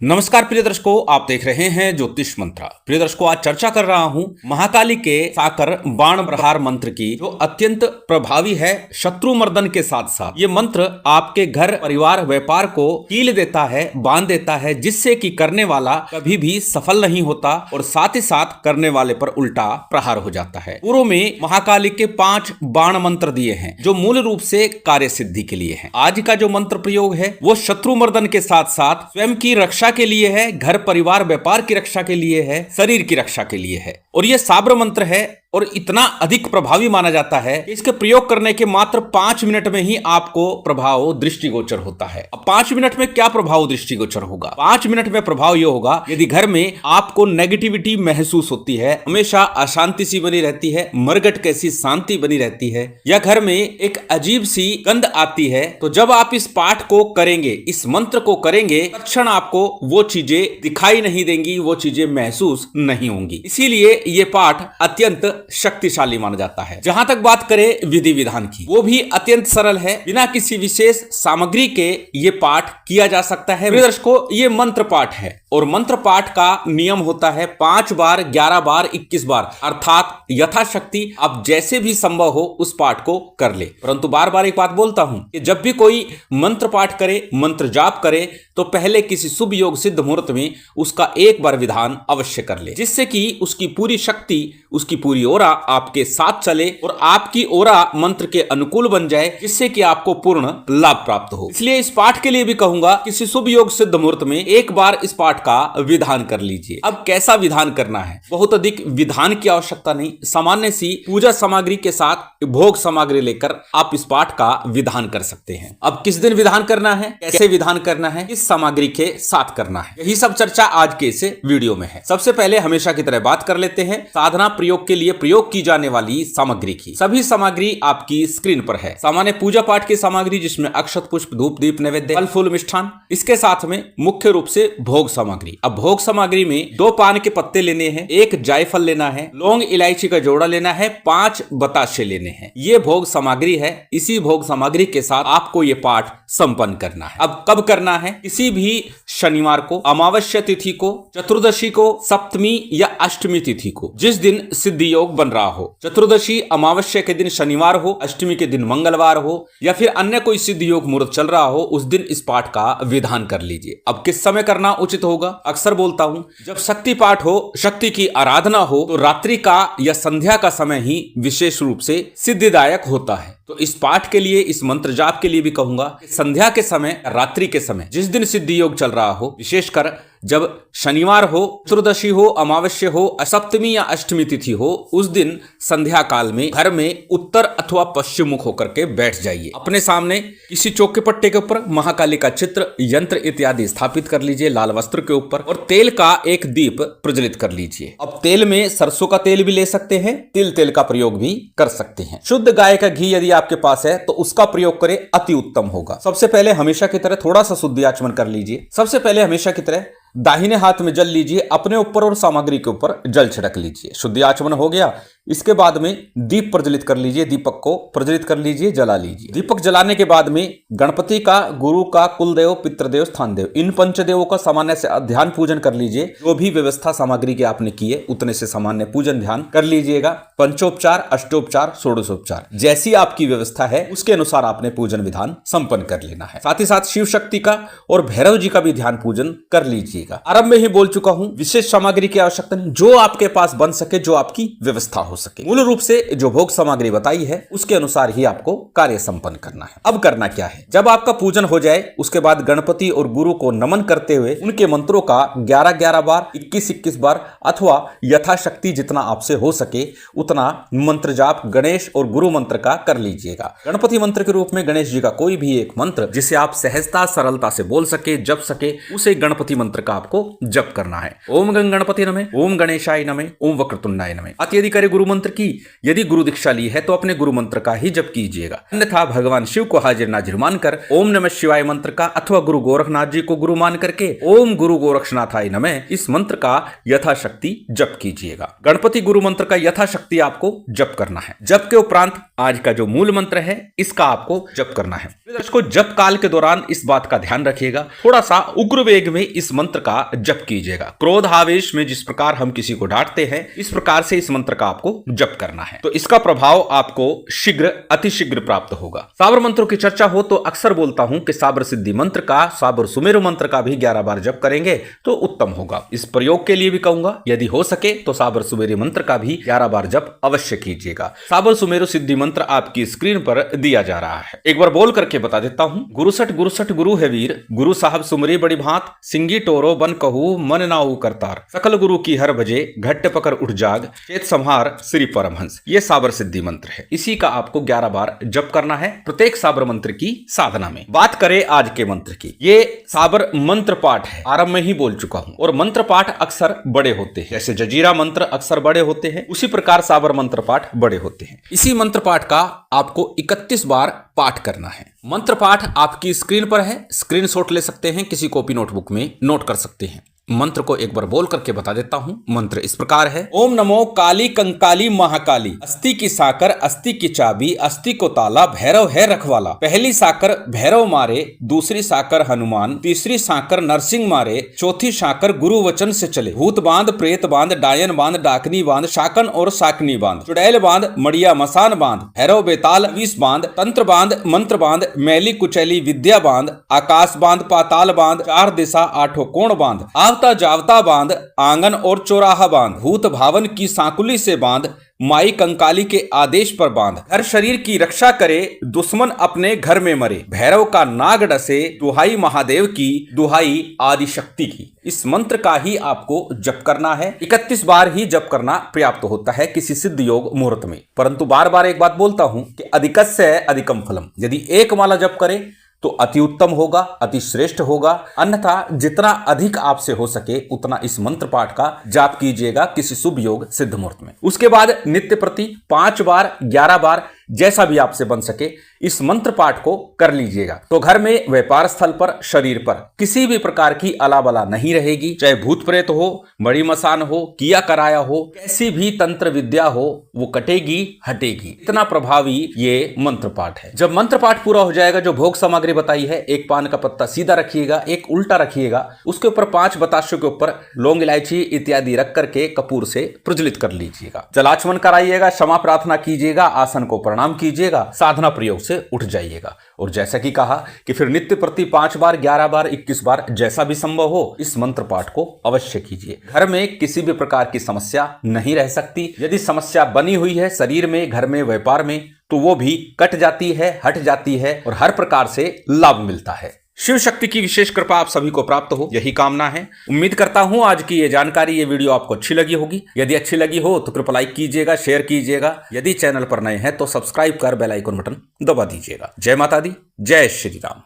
नमस्कार प्रिय दर्शकों, आप देख रहे हैं ज्योतिष मंत्रा। प्रिय दर्शकों, आज चर्चा कर रहा हूं महाकाली के साकर बाण प्रहार मंत्र की, जो अत्यंत प्रभावी है शत्रु मर्दन के साथ साथ। ये मंत्र आपके घर परिवार व्यापार को कील देता है, बांध देता है, जिससे कि करने वाला कभी भी सफल नहीं होता और साथ ही साथ करने वाले पर उल्टा प्रहार हो जाता है। पूर्व में महाकाली के 5 बाण मंत्र दिए हैं जो मूल रूप से कार्य सिद्धि के लिए है। आज का जो मंत्र प्रयोग है वो शत्रु मर्दन के साथ साथ स्वयं की रक्षा के लिए है, घर परिवार व्यापार की रक्षा के लिए है, शरीर की रक्षा के लिए है। और यह साब्र मंत्र है और इतना अधिक प्रभावी माना जाता है कि इसके प्रयोग करने के मात्र 5 मिनट में ही आपको प्रभाव दृष्टिगोचर होता है। अब 5 मिनट में क्या प्रभाव दृष्टिगोचर होगा? 5 मिनट में प्रभाव यह होगा, यदि घर में आपको नेगेटिविटी महसूस होती है, हमेशा अशांति सी बनी रहती है, मरगट कैसी शांति बनी रहती है, या घर में एक अजीब सी गंध आती है, तो जब आप इस पाठ को करेंगे, इस मंत्र को करेंगे, तत्क्षण आपको वो चीजें दिखाई नहीं देंगी, वो चीजें महसूस नहीं होंगी। इसीलिए ये पाठ अत्यंत शक्तिशाली माना जाता है। जहां तक बात करें विधि विधान की, वो भी अत्यंत सरल है। बिना किसी विशेष सामग्री के ये पाठ किया जा सकता है। प्रिय दर्शकों, ये मंत्र पाठ है और मंत्र पाठ का नियम होता है 5 बार, 11 बार, 21 बार, अर्थात यथाशक्ति आप जैसे भी संभव हो उस पाठ को कर ले। परंतु बार बार एक बात बोलता हूं कि जब भी कोई मंत्र पाठ करे, मंत्र जाप करे, तो पहले किसी शुभ योग सिद्ध मुहूर्त में उसका एक बार विधान अवश्य कर ले, जिससे कि उसकी पूरी शक्ति, उसकी पूरी ओरा आपके साथ चले और आपकी ओरा मंत्र के अनुकूल बन जाए, जिससे कि आपको पूर्ण लाभ प्राप्त हो। इसलिए इस पाठ के लिए भी कहूंगा, किसी शुभ योग सिद्ध मुहूर्त में एक बार इस पाठ का विधान कर लीजिए। अब कैसा विधान करना है? बहुत अधिक विधान की आवश्यकता नहीं, सामान्य सी पूजा सामग्री के साथ भोग सामग्री लेकर आप इस पाठ का विधान कर सकते हैं। अब किस दिन विधान करना है, कैसे विधान करना है, किस सामग्री के साथ करना है, यही सब चर्चा आज के इस वीडियो में है। सबसे पहले हमेशा की तरह बात कर लेते हैं साधना प्रयोग के लिए प्रयोग की जाने वाली सामग्री की। सभी सामग्री आपकी स्क्रीन पर है। सामान्य पूजा पाठ की सामग्री, जिसमें अक्षत, पुष्प, धूप, दीप, नैवेद्य, फल फूल, मिष्ठान, इसके साथ में मुख्य रूप से भोग सामग्री। अब भोग सामग्री में 2 पान के पत्ते लेने हैं, 1 जायफल लेना है, लौंग इलायची का जोड़ा लेना है, 5 बताशे लेने हैं। ये भोग सामग्री है। इसी भोग सामग्री के साथ आपको ये पाठ संपन्न करना है। अब कब करना है? किसी भी शनिवार को, अमावस्या तिथि को, चतुर्दशी को, सप्तमी या अष्टमी तिथि को, जिस दिन सिद्धि योग बन रहा हो। चतुर्दशी अमावस्या के दिन शनिवार हो, अष्टमी के दिन मंगलवार हो, या फिर अन्य कोई सिद्धि योग मुहूर्त चल रहा हो, उस दिन इस पाठ का विधान कर लीजिए। अब किस समय करना उचित होगा? अक्सर बोलता हूं, जब शक्ति पाठ हो, शक्ति की आराधना हो, तो रात्रि का या संध्या का समय ही विशेष रूप से सिद्धिदायक होता है। तो इस पाठ के लिए, इस मंत्र जाप के लिए भी कहूंगा, संध्या के समय, रात्रि के समय, जिस दिन सिद्धि योग चल रहा हो, विशेषकर जब शनिवार हो, चतुर्दशी हो, अमावस्या हो, सप्तमी या अष्टमी तिथि हो, उस दिन संध्या काल में घर में उत्तर अथवा पश्चिम मुख होकर के बैठ जाइए। अपने सामने किसी चौके पट्टे के ऊपर महाकाली का चित्र, यंत्र इत्यादि स्थापित कर लीजिए लाल वस्त्र के ऊपर, और तेल का एक दीप प्रज्वलित कर लीजिए। अब तेल में सरसों का तेल भी ले सकते हैं, तिल तेल का प्रयोग भी कर सकते हैं। शुद्ध गाय का घी यदि आपके पास है तो उसका प्रयोग करें, अति उत्तम होगा। सबसे पहले हमेशा की तरह थोड़ा सा शुद्धि आचमन कर लीजिए। सबसे पहले हमेशा की तरह दाहिने हाथ में जल लीजिए, अपने ऊपर और सामग्री के ऊपर जल छिड़क लीजिए। शुद्धि आचमन हो गया, इसके बाद में दीप प्रज्वलित कर लीजिए, दीपक को प्रज्वलित कर लीजिए, जला लीजिए। दीपक जलाने के बाद में गणपति का, गुरु का, कुलदेव, पितृदेव, स्थानदेव, इन पंचदेवों का सामान्य से ध्यान पूजन कर लीजिए। जो भी व्यवस्था सामग्री की आपने की है उतने से सामान्य पूजन ध्यान कर लीजिएगा। पंचोपचार, अष्टोपचार, षोडशोपचार, जैसी आपकी व्यवस्था है उसके अनुसार आपने पूजन विधान संपन्न कर लेना है। साथ ही साथ शिव शक्ति का और भैरव जी का भी ध्यान पूजन कर लीजिएगा। आरंभ में ही बोल चुका हूं, विशेष सामग्री की आवश्यकता नहीं, जो आपके पास बन सके, जो आपकी व्यवस्था हो सके। मूल रूप से जो भोग सामग्री बताई है उसके अनुसार ही आपको कार्य संपन्न करना है। अब करना क्या है? जब आपका पूजन हो जाए, उसके बाद गणपति और गुरु को नमन करते हुए उनके मंत्रों का 11-11 बार, 21-21 बार, अथवा यथाशक्ति जितना आपसे हो सके उतना मंत्र जाप गणेश और गुरु मंत्र का कर लीजिएगा। गणपति मंत्र के रूप में गणेश जी का कोई भी एक मंत्र जिसे आप सहजता सरलता से बोल सके, जप सके, उसे गणपति मंत्र का आपको जप करना है। ओम गंग गणपति नमः, ओम गणेशाय नमः, ओम वक्रतुंडाय नमः। अत्यधिक करे गुरु गुरु मंत्र की। यदि गुरु दीक्षा ली है तो अपने गुरु मंत्र का ही जप कीजिएगा, अन्यथा भगवान शिव को हाजिर नाजिर मानकर ओम नमः शिवाय मंत्र का अथवा गुरु गोरखनाथ जी को गुरु मान करके ओम गुरु गोरक्षनाथाय नमः इस मंत्र का यथाशक्ति जप कीजिएगा। गणपति गुरु मंत्र का यथाशक्ति आपको जप करना है। जप के उपरांत आज का जो मूल मंत्र है इसका आपको जप करना है। दर्शकों, जप काल के दौरान इस बात का ध्यान रखिएगा, थोड़ा सा उग्र वेग में इस मंत्र का जप कीजिएगा। क्रोध आवेश में जिस प्रकार हम किसी को डांटते हैं, इस प्रकार से इस मंत्र का आपको जप करना है, तो इसका प्रभाव आपको शीघ्र अतिशीघ्र प्राप्त होगा। साबर मंत्रों की चर्चा हो तो अक्सर बोलता हूं कि साबर सिद्धि मंत्र का, साबर सुमेरु मंत्र का भी 11 बार जप करेंगे तो उत्तम होगा। इस प्रयोग के लिए भी कहूंगा, यदि हो सके तो साबर सुमेरु मंत्र का भी 11 बार जप अवश्य कीजिएगा। साबर सुमेरु सिद्धि मंत्र आपकी स्क्रीन पर दिया जा रहा है, एक बार बोल करके बता देता हूं। गुरुसठ गुरुसठ गुरु है वीर, गुरु साहब सुमरी बड़ी भांत, सिंगी टोरो बन कहू मन नाऊ करतार, सकल गुरु की हर बजे घट्ट पकड़ उठ जाग, चेत संहार श्री परमहंस। ये साबर सिद्धि मंत्र है, इसी का आपको 11 बार जप करना है प्रत्येक साबर मंत्र की साधना में। बात करें आज के मंत्र की, ये साबर मंत्र पाठ है, आरंभ में ही बोल चुका हूं। और मंत्र पाठ अक्सर बड़े होते हैं, जैसे जजीरा मंत्र अक्सर बड़े होते हैं, उसी प्रकार साबर मंत्र पाठ बड़े होते हैं। इसी मंत्र पाठ का आपको 31 बार पाठ करना है। मंत्र पाठ आपकी स्क्रीन पर है, स्क्रीनशॉट ले सकते हैं, किसी कॉपी नोटबुक में नोट कर सकते हैं। मंत्र को एक बार बोल करके बता देता हूं। मंत्र इस प्रकार है, ओम नमो काली कंकाली महाकाली, अस्थि की साकर अस्थि की चाबी, अस्थि को ताला भैरव है रखवाला। पहली साकर भैरव मारे, दूसरी साकर हनुमान, तीसरी साकर नरसिंह मारे, चौथी साकर गुरु वचन से चले। भूत बांध प्रेत बांध डायन बांध डाकनी बांध शाकन और साकनी बांध, चुड़ैल बांध मड़िया मसान बांध, भैरव बेताल विष बांध, तंत्र बांध मंत्र बांध, मैली कुचैली विद्या बांध, आकाश बांध पाताल बांध, चार दिशा आठों कोण बांध, आवता जावता बांध, आंगन और चौराहा बांध, भूत भावन की सांकुली से बांध, माई कंकाली के आदेश पर बांध, घर शरीर की रक्षा करे, दुश्मन अपने घर में मरे, भैरव का नाग डसे, दुहाई महादेव की, दुहाई आदि शक्ति की। इस मंत्र का ही आपको जप करना है। 31 बार ही जप करना पर्याप्त होता है किसी सिद्ध योग मुहूर्त में। परंतु बार बार एक बात बोलता हूं कि अधिकस्य अधिकम फलम, यदि एक माला जप करें तो अति उत्तम होगा, अति श्रेष्ठ होगा। अन्यथा जितना अधिक आपसे हो सके उतना इस मंत्र पाठ का जाप कीजिएगा किसी शुभ योग सिद्ध मुहूर्त में। उसके बाद नित्य प्रति 5 बार 11 बार जैसा भी आपसे बन सके इस मंत्र पाठ को कर लीजिएगा। तो घर में, व्यापार स्थल पर, शरीर पर किसी भी प्रकार की अलाबला नहीं रहेगी। चाहे भूत प्रेत हो, बड़ी मसान हो, किया कराया हो, कैसी भी तंत्र विद्या हो, वो कटेगी हटेगी। इतना प्रभावी ये मंत्र पाठ है। जब मंत्र पाठ पूरा हो जाएगा, जो भोग सामग्री बताई है, एक पान का पत्ता सीधा रखिएगा, एक उल्टा रखिएगा, उसके ऊपर 5 बताशों के ऊपर लौंग इलायची इत्यादि रख करके कपूर से प्रज्वलित कर लीजिएगा। जलाचमन कराइएगा, क्षमा प्रार्थना कीजिएगा, आसन को प्रणाम कीजिएगा, साधना प्रयोग से उठ जाइएगा। और जैसा कि कहा कि फिर नित्य प्रति 5 बार 11 बार 21 बार जैसा भी संभव हो इस मंत्र पाठ को अवश्य कीजिए। घर में किसी भी प्रकार की समस्या नहीं रह सकती। यदि समस्या बनी हुई है शरीर में, घर में, व्यापार में, तो वो भी कट जाती है, हट जाती है और हर प्रकार से लाभ मिलता है। शिव शक्ति की विशेष कृपा आप सभी को प्राप्त हो, यही कामना है। उम्मीद करता हूं आज की ये जानकारी, ये वीडियो आपको अच्छी लगी होगी। यदि अच्छी लगी हो तो कृपया लाइक कीजिएगा, शेयर कीजिएगा। यदि चैनल पर नए हैं तो सब्सक्राइब कर बेल आइकन बटन दबा दीजिएगा। जय माता दी, जय श्री राम।